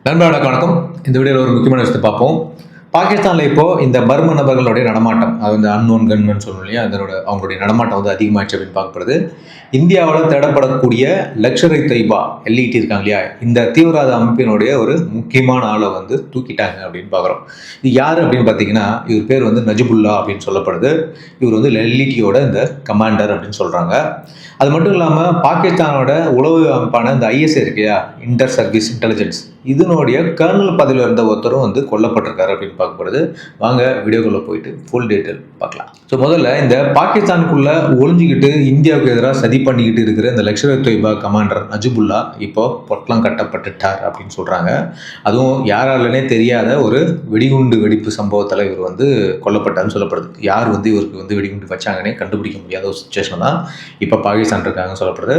நண்பர்களுக்கு வணக்கம். இந்த வீடியோவில் ஒரு முக்கியமான விஷயத்தை பார்ப்போம். பாகிஸ்தானில் இப்போ இந்த மர்ம நபர்களுடைய நடமாட்டம், அது வந்து அன்னோன் கன்மன் சொல்லணும் இல்லையா, அதனோட அவங்களுடைய நடமாட்டம் வந்து அதிகமாகிடுச்சு அப்படின்னு பார்க்கப்படுது. இந்தியாவில் தேடப்படக்கூடிய லஷ்கர்-இ தொய்பா எல்இடி இருக்காங்க இல்லையா, இந்த தீவிரவாத அமைப்பினுடைய ஒரு முக்கியமான ஆளை வந்து தூக்கிட்டாங்க அப்படின்னு பார்க்குறோம். இது யார் அப்படின்னு பார்த்தீங்கன்னா, இவர் பேர் வந்து நஜிபுல்லா அப்படின்னு சொல்லப்படுது. இவர் வந்து எல்இடியோட இந்த கமாண்டர் அப்படின்னு சொல்கிறாங்க. அது மட்டும் இல்லாமல் பாகிஸ்தானோட உளவு அமைப்பான இந்த ஐஎஸ்ஐ இருக்கு இல்லையா, இன்டர் சர்வீஸ் இன்டெலிஜென்ஸ், இதனுடைய கர்னல் பதவியில் இருந்த ஒருத்தரும் வந்து கொல்லப்பட்டிருக்காரு அப்படின்னு பார்க்கப்படுது. வாங்க வீடியோக்குள்ளே போயிட்டு ஃபுல் டீட்டெயில் பார்க்கலாம். ஸோ முதல்ல இந்த பாகிஸ்தானுக்குள்ள ஒளிஞ்சிக்கிட்டு இந்தியாவுக்கு எதிராக சதி பண்ணிக்கிட்டு இருக்கிற இந்த லஷ்கர் தொய்பா கமாண்டர் நஜிபுல்லா இப்போ பொட்டலம் கட்டப்பட்டுட்டார் அப்படின்னு சொல்கிறாங்க. அதுவும் யாராலனே தெரியாத ஒரு வெடிகுண்டு வெடிப்பு சம்பவத்தில் இவர் வந்து கொல்லப்பட்டார்னு சொல்லப்படுது. யார் வந்து இவருக்கு வந்து வெடிகுண்டு வச்சாங்கன்னே கண்டுபிடிக்க முடியாத ஒரு சுச்சுவேஷன் தான் இப்போ பாகிஸ்தான் இருக்காங்கன்னு சொல்லப்படுது.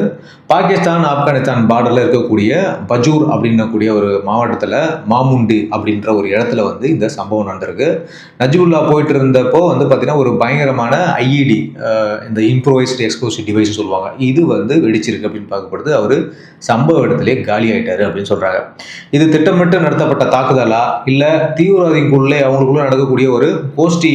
பாகிஸ்தான் ஆப்கானிஸ்தான் பார்டரில் இருக்கக்கூடிய பஜூர் அப்படின்னக்கூடிய ஒரு மாவட்டத்தில் மாமுண்டி அப்படின்ற ஒரு இடத்துல வந்து இந்த சம்பவம் நடந்திருக்கு. நஜிபுல்லா போயிட்டு இருந்தப்போ வந்து பார்த்தீங்கன்னா ஒரு பயங்கரமான ஐஇடி, இந்த இம்ப்ரோவைஸ்டு எக்ஸ்ப்ளோசிவ் டிவைஸ் சொல்லுவாங்க, இது வந்து வெடிச்சிருக்கு அப்படின்னு பார்க்கப்படுது. அவர் சம்பவ இடத்திலே காலி ஆயிட்டாரு அப்படின்னு சொல்றாங்க. இது திட்டமிட்டு நடத்தப்பட்ட தாக்குதலா இல்லை தீவிரவாதிகளுக்குள்ளே அவங்களுக்குள்ள நடக்கக்கூடிய ஒரு கோஷ்டி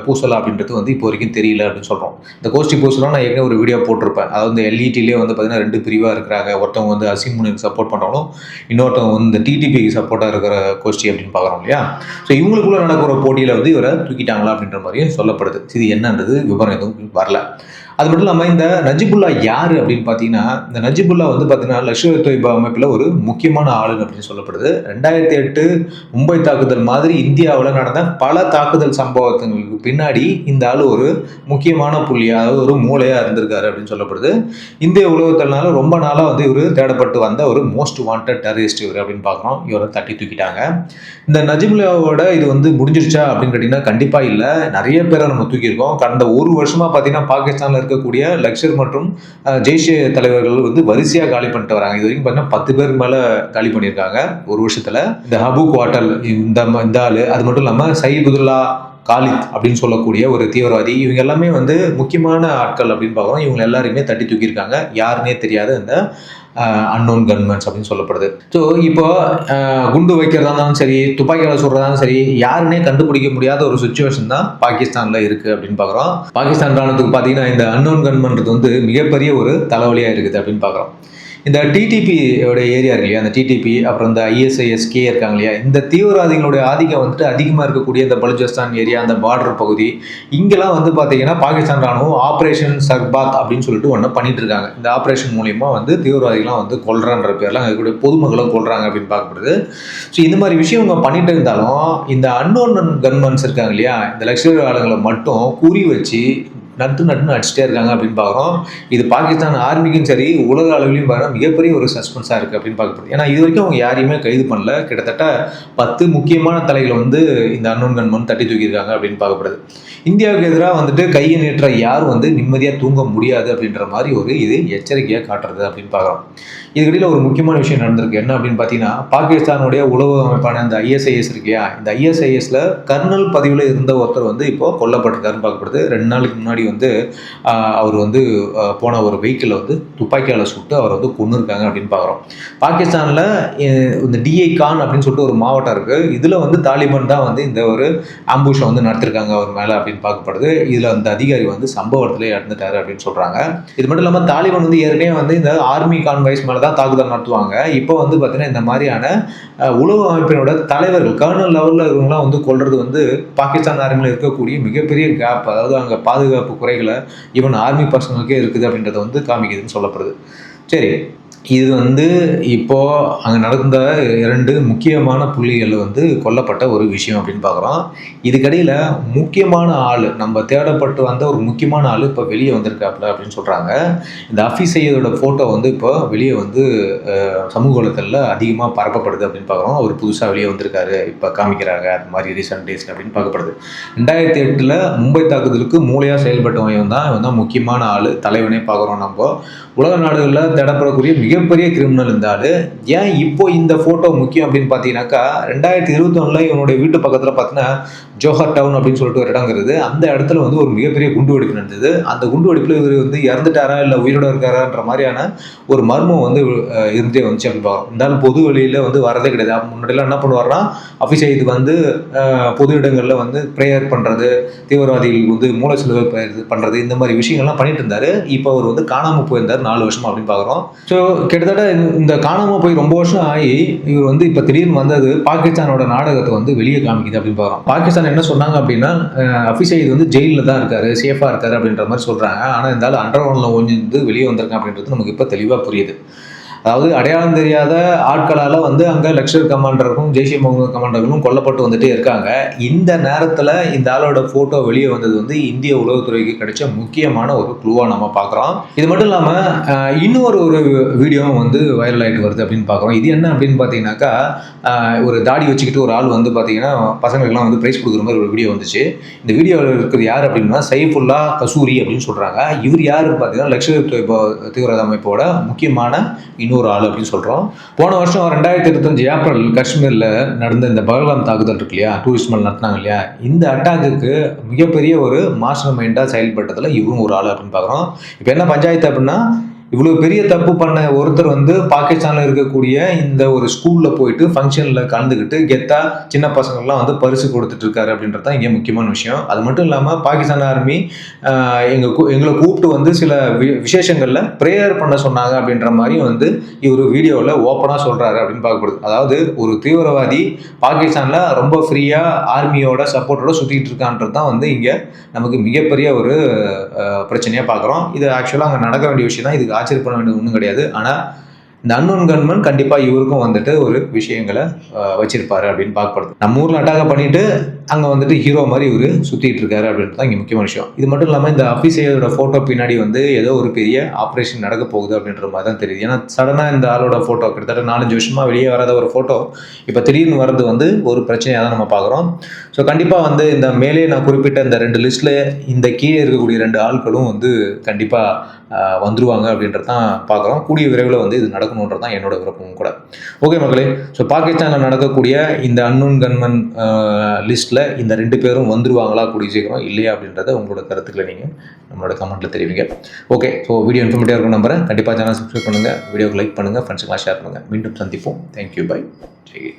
பூசலா அப்படின்றது வந்து இப்போ வரைக்கும் தெரியல அப்படின்னு சொல்றோம். இந்த கோஷ்டி பூசலாம் நான் ஏற்கனவே ஒரு வீடியோ போட்டிருப்பேன். அதாவது எல்இடிலே வந்து பார்த்தீங்கன்னா 2 பிரிவாக இருக்கிறாங்க. ஒருத்தவங்க வந்து அசிம் முனிக்கு சப்போர்ட் பண்ணுறவங்களும், இன்னொருத்தவங்க வந்து இந்த டிடிபிக்கு சப்போர்ட்டாக இருக்கிற கோஷ்டி அப்படின்னு பார்க்குறோம் இல்லையா. ஸோ இவங்களுக்குள்ள நடக்கிற போட்டியில் வந்து இவரை தூக்கிட்டாங்களா அப்படின்ற மாதிரியும் சொல்லப்படுது. இது என்னன்றது விவரம் எதுவும் வரல. அது மட்டும் இல்லாமல் இந்த நஜிபுல்லா யார் அப்படின்னு பார்த்தீங்கன்னா, இந்த நஜிபுல்லா வந்து பார்த்தீங்கன்னா லஷ்கர் தொய்பா அமைப்பில் ஒரு முக்கியமான ஆளு அப்படின்னு சொல்லப்படுது. 2008 மும்பை தாக்குதல் மாதிரி இந்தியாவில் நடந்த பல தாக்குதல் சம்பவங்களுக்கு பின்னாடி இந்த ஆள் ஒரு முக்கியமான புள்ளியா, அதாவது ஒரு மூளையாக இருந்திருக்காரு அப்படின்னு சொல்லப்படுது. இந்திய உலகத்தினால ரொம்ப நாளாக வந்து இவர் தேடப்பட்டு வந்த ஒரு மோஸ்ட் வாண்டட் டெரரிஸ்ட் இவர் அப்படின்னு பார்க்குறோம். இவரை தட்டி தூக்கிட்டாங்க. இந்த நஜிபுல்லாவோட இது வந்து முடிஞ்சிருச்சா அப்படின்னு கேட்டிங்கன்னா கண்டிப்பாக இல்லை. நிறைய பேரை நம்ம தூக்கியிருக்கோம். கடந்த ஒரு வருஷமாக பார்த்தீங்கன்னா பாகிஸ்தானில் இருக்கக்கூடிய லஷ்கர் மற்றும் ஜெய்ஷே தலைவர்கள் வந்து வரிசையாக காலி பண்ணிட்டு வராங்க. இது வரைக்கும் பார்த்தீங்கன்னா 10 பேருக்கு மேலே காலி பண்ணியிருக்காங்க ஒரு வருஷத்தில். இந்த ஹபு குவாட்டல் இந்த ஆளு, அது மட்டும் இல்லாமல் சயீதுல்லா காலித் அப்படின்னு சொல்லக்கூடிய ஒரு தீவிரவாதி, இவங்க எல்லாமே வந்து முக்கியமான ஆட்கள் அப்படின்னு பார்க்குறோம். இவங்க எல்லாருமே தட்டி தூக்கியிருக்காங்க. யாருன்னே தெரியாத இந்த அன்னோன் கன்மன்ஸ் அப்படின்னு சொல்லப்படுது. ஸோ இப்போ குண்டு வைக்கிறதா இருந்தாலும் சரி, துப்பாக்கியால் சுடுறதாலும் சரி, யாருன்னே கண்டுபிடிக்க முடியாத ஒரு சுச்சுவேஷன் தான் பாகிஸ்தானில் இருக்குது அப்படின்னு பார்க்குறோம். பாகிஸ்தான் ராணுவத்துக்கு பார்த்தீங்கன்னா இந்த அன்னோன் கன்மன்றது வந்து மிகப்பெரிய ஒரு தலைவலியாக இருக்குது அப்படின்னு பார்க்குறோம். இந்த டிடிபியோட ஏரியா இருக்கு இல்லையா, அந்த டிடிபி அப்புறம் இந்த ஐஎஸ்ஐஎஸ்கே இருக்காங்க இல்லையா, இந்த தீவிரவாதிகளுடைய ஆதிக்கம் வந்துட்டு அதிகமாக இருக்கக்கூடிய இந்த பலுச்சிஸ்தான் ஏரியா, அந்த பார்டர் பகுதி, இங்கெல்லாம் வந்து பார்த்தீங்கன்னா பாகிஸ்தான் ராணுவம் ஆப்ரேஷன் சர்பாத் அப்படின்னு சொல்லிட்டு ஒன்று பண்ணிட்டு இருக்காங்க. இந்த ஆப்ரேஷன் மூலியமா வந்து தீவிரவாதிகள்லாம் வந்து கொல்றான்ற பேர்லாம் இருக்கக்கூடிய பொதுமக்களை கொல்றாங்க அப்படின்னு பார்க்கப்படுது. ஸோ இந்த மாதிரி விஷயம் இவங்க பண்ணிட்டு இருந்தாலும் இந்த அன்னோன் கன்மன்ஸ் இருக்காங்க இல்லையா, இந்த லஷ்கர் ஆளுங்களை மட்டும் குறி வச்சு நட்டுன்னு அடிச்சுட்டே இருக்காங்க அப்படின்னு பார்க்குறோம். இது பாகிஸ்தான் ஆர்மிக்கும் சரி, உலக அளவிலையும் பார்த்தா மிகப்பெரிய ஒரு சஸ்பென்ஸாக இருக்குது அப்படின்னு பார்க்கப்படுது. ஏன்னா இது வரைக்கும் அவங்க யாரையுமே கைது பண்ணல. கிட்டத்தட்ட 10 முக்கியமான தலைகளை வந்து இந்த அன்னோன் கன்மன் தட்டி தூக்கியிருக்காங்க அப்படின்னு பார்க்கப்படுது. இந்தியாவுக்கு எதிராக வந்துட்டு கையை நீட்டுற யாரும் வந்து நிம்மதியாக தூங்க முடியாது அப்படின்ற மாதிரி ஒரு இது எச்சரிக்கையாக காட்டுறது அப்படின்னு பார்க்குறோம். இதுக்கிடையில் ஒரு முக்கியமான விஷயம் நடந்திருக்கு. என்ன அப்படின்னு பார்த்தீங்கன்னா, பாகிஸ்தானுடைய உளவு அமைப்பான இந்த ஐஎஸ்ஐஎஸ் இருக்கியா, இந்த ஐஎஸ்ஐஎஸ்ல கர்னல் பதிவில் இருந்த ஒருத்தர் வந்து இப்போ கொல்லப்பட்டிருக்காருன்னு பார்க்கப்படுது. 2 நாளுக்கு முன்னாடி வந்து அவர் வந்து போன ஒரு வெஹிக்கிளை வந்து துப்பாக்கியால் சுட்டு அவர் வந்து கொன்னுருக்காங்க அப்படின்னு பார்க்குறோம். பாகிஸ்தானில் இந்த டிஐ கான் அப்படின்னு சொல்லிட்டு ஒரு மாவட்டம் இருக்குது. இதில் வந்து தாலிபான் தான் வந்து இந்த ஒரு ஆம்புஷை வந்து நடத்திருக்காங்க அவர் மேலே அப்படின்னு பார்க்கப்படுது. இதில் அந்த அதிகாரி வந்து சம்பவத்திலே இறந்துட்டாரு அப்படின்னு சொல்கிறாங்க. இது மட்டும் இல்லாமல் தாலிபான் வந்து ஏற்கனவே வந்து இந்த ஆர்மி கான்வாய்ஸ் மேலே தான் தாக்குதல் நடத்துவாங்க. இப்போ வந்து பார்த்தீங்கன்னா இந்த மாதிரியான உளவு அமைப்பினோட தலைவர்கள் கர்னல் லெவலில் இருக்கவங்களாம் வந்து கொல்றது வந்து பாகிஸ்தான் ஆர்மியில் இருக்கக்கூடிய மிகப்பெரிய கேப், அதாவது அங்கே பாதுகாப்பு குறைகளை ஈவன் ஆர்மி பர்சனலுக்கே இருக்குது அப்படின்றத வந்து காமிக்குதுன்னு சொல்லப்படுது. சரி, இது வந்து இப்போ அங்கே நடந்த 2 முக்கியமான புள்ளிகள் வந்து கொல்லப்பட்ட ஒரு விஷயம் அப்படின்னு பார்க்குறோம். இதுக்கடையில் முக்கியமான ஆள், நம்ம தேடப்பட்டு வந்த ஒரு முக்கியமான ஆள் இப்போ வெளியே வந்திருக்காப்புல அப்படின்னு சொல்கிறாங்க. இந்த ஹஃபீஸ் சயீதோட ஃபோட்டோ வந்து இப்போ வெளியே வந்து சமூக வலைத்தளத்தில் அதிகமாக பரப்பப்படுது அப்படின்னு பார்க்குறோம். அவர் புதுசாக வெளியே வந்திருக்காரு, இப்போ காமிக்கிறாங்க அந்த மாதிரி ரீசெண்ட் டேஸ் அப்படின்னு பார்க்கப்படுது. 2008 மும்பை தாக்குதலுக்கு மூளையாக செயல்பட்டவன் இவன் தான் முக்கியமான ஆள், தலைவனே பார்க்குறோம். நம்ம உலக நாடுகளில் தேடப்படக்கூடிய மிகப்பெரிய கிரிமினல் இருந்தாலும் ஏன் இப்போ இந்த ஃபோட்டோ முக்கியம் அப்படின்னு பார்த்தீங்கன்னாக்கா 2021 இவனுடைய வீட்டு பக்கத்தில் பார்த்தீங்கன்னா ஜோஹர் டவுன் அப்படின்னு சொல்லிட்டு ஒரு இடங்கிறது, அந்த இடத்துல வந்து ஒரு மிகப்பெரிய குண்டு வெடிப்பு நடந்தது. அந்த குண்டு வெடிப்பில் இவர் வந்து இறந்துட்டாரா இல்லை உயிரோட இருக்காரான்ற மாதிரியான ஒரு மர்மம் வந்து இருந்தே வந்துச்சு அப்படின்னு பார்க்குறோம். இருந்தாலும் பொது வெளியில் வந்து வரதே கிடையாது. முன்னாடியெல்லாம் என்ன பண்ணுவார்னா அபிஷேக் வந்து பொது இடங்களில் வந்து ப்ரேயர் பண்ணுறது, தீவிரவாதிகளுக்கு வந்து மூல செலவு பண்ணுறது, இந்த மாதிரி விஷயங்கள்லாம் பண்ணிட்டு இருந்தார். இப்போ அவர் வந்து காணாமல் போயிருந்தார் 4 வருஷமா அப்படின்னு பார்க்குறோம். ஸோ கிட்டத்தட்ட இந்த காணாமல் போய் ரொம்ப வருஷம் ஆகி இவர் வந்து இப்போ திடீர்னு வந்தது பாகிஸ்தானோட நாடகத்தை வந்து வெளியே காமிக்குது அப்படின்னு பார்க்குறோம். பாகிஸ்தான் என்ன சொன்னாங்க அப்படின்னா அபிஷேக் வந்து ஜெயிலில் தான் இருக்காரு, சேஃபாக இருக்காரு அப்படின்ற மாதிரி சொல்கிறாங்க. ஆனால் இருந்தாலும் அண்டர் கிரவுண்டில் ஒழிஞ்சு வெளியே வந்திருக்காங்க அப்படின்றது நமக்கு இப்போ தெளிவாக புரியுது. அதாவது அடையாளம் தெரியாத ஆட்களால் வந்து அங்கே லஷ்கர் கமாண்டருக்கும் ஜெய்ஷே முகமது கமாண்டர்களும் கொல்லப்பட்டு வந்துட்டே இருக்காங்க. இந்த நேரத்தில் இந்த ஆளோட ஃபோட்டோ வெளியே வந்தது வந்து இந்திய உளவுத்துறைக்கு கிடைச்ச முக்கியமான ஒரு க்ளூவாக நம்ம பார்க்குறோம். இது மட்டும் இல்லாமல் இன்னொரு வீடியோவும் வந்து வைரல் ஆகிட்டு வருது அப்படின்னு பார்க்குறோம். இது என்ன அப்படின்னு பார்த்தீங்கன்னாக்கா ஒரு தாடி வச்சுக்கிட்டு ஒரு ஆள் வந்து பார்த்தீங்கன்னா பசங்களுக்குலாம் வந்து ப்ரைஸ் கொடுக்குற மாதிரி ஒரு வீடியோ வந்துச்சு. இந்த வீடியோவில் இருக்கிறது யார் அப்படின்னா சைஃபுல்லா கசூரி அப்படின்னு சொல்கிறாங்க. இவர் யாருன்னு பார்த்தீங்கன்னா லஷ்கர் தீவிரவாத அமைப்போட முக்கியமான இன்னொரு ஆள் அப்படின்னு சொல்கிறோம். போன வருஷம் 2025 ஏப்ரல் காஷ்மீரில் நடந்த இந்த பகல்காம் தாக்குதல் இருக்கு இல்லையா, டூரிஸ்ட் மேல் நடத்தினாங்க இல்லையா, இந்த அட்டாக்குக்கு மிகப்பெரிய ஒரு மாஸ்டர் மைண்டாக செயல்பட்டதில் இவரும் ஒரு ஆள் அப்படின்னு பார்க்குறோம். இப்போ என்ன பஞ்சாயத்து அப்படின்னா இவ்வளோ பெரிய தப்பு பண்ண ஒருத்தர் வந்து பாகிஸ்தானில் இருக்கக்கூடிய இந்த ஒரு ஸ்கூலில் போயிட்டு ஃபங்க்ஷனில் கலந்துக்கிட்டு கெத்தா சின்ன பசங்கள்லாம் வந்து பரிசு கொடுத்துட்டு இருக்காரு அப்படின்றது தான் இங்கே முக்கியமான விஷயம். அது மட்டும் இல்லாமல் பாகிஸ்தான் ஆர்மி எங்களை கூப்பிட்டு வந்து சில விசேஷங்களில் ப்ரேயர் பண்ண சொன்னாங்க அப்படின்ற மாதிரியும் வந்து இவர் வீடியோவில் ஓப்பனாக சொல்கிறாரு அப்படின்னு பார்க்கப்படுது. அதாவது ஒரு தீவிரவாதி பாகிஸ்தானில் ரொம்ப ஃப்ரீயாக ஆர்மியோட சப்போர்ட்டோட சுற்றிக்கிட்டு இருக்கான்றது தான் வந்து இங்கே நமக்கு மிகப்பெரிய ஒரு பிரச்சனையாக பார்க்குறோம். இது ஆக்சுவலாக அங்கே நடக்க வேண்டிய விஷயம் தான். இதுக்கு ஆச்சரியப்பட வேண்டிய ஒன்றும் கிடையாது. ஆனால் இந்த அன்னோன் கன்மன் கண்டிப்பாக இவருக்கும் வந்துட்டு ஒரு விஷயங்களை வச்சிருப்பாரு அப்படின்னு பார்க்கப்படுது. நம்ம ஊரில் அட்டாக பண்ணிட்டு அங்கே வந்துட்டு ஹீரோ மாதிரி இவர் சுற்றிட்டு இருக்காரு அப்படின்றது தான் இங்கே முக்கியமான விஷயம். இது மட்டும் இல்லாமல் இந்த அபிஷேகோட ஃபோட்டோ பின்னாடி வந்து ஏதோ ஒரு பெரிய ஆப்ரேஷன் நடக்க போகுது அப்படின்ற மாதிரி தான் தெரியுது. ஏன்னா சடனாக இந்த ஆளோட ஃபோட்டோ கிட்டத்தட்ட 4-5 வருஷமாக வெளியே வராத ஒரு ஃபோட்டோ இப்போ திடீர்னு வர்றது வந்து ஒரு பிரச்சனையாக தான் நம்ம பார்க்குறோம். ஸோ கண்டிப்பாக வந்து இந்த மேலே நான் குறிப்பிட்ட இந்த 2 லிஸ்ட்டில் இந்த கீழே இருக்கக்கூடிய 2 ஆட்களும் வந்து கண்டிப்பாக வந்துருவாங்க அப்படின்றது தான் பார்க்குறோம். கூடிய விரைவில் வந்து இது நடக்கணுன்றது தான் என்னோட விருப்பமும் கூட. ஓகே மக்களே, ஸோ பாகிஸ்தானில் நடக்கக்கூடிய இந்த அன்னோன் கன்மன் லிஸ்ட்டில் இந்த 2 பேரும் வந்துருவாங்களா கூடிய சீக்கிரம் இல்லையா அப்படின்றத உங்களோட கருத்துக்களை நீங்கள் நம்மளோட கமெண்ட்டில் தெரிவிங்க. ஓகே, ஸோ வீடியோ இன்ஃபர்மேட்டிவாக இருக்கும் நம்புறேன். கண்டிப்பாக சேனல் சப்ஸ்கிரைப் பண்ணுங்கள், வீடியோக்கு லைக் பண்ணுங்கள், ஃப்ரெண்ட்ஸுக்கெல்லாம் ஷேர் பண்ணுங்கள். மீண்டும் சந்திப்போம். Thank you, bye, Jai.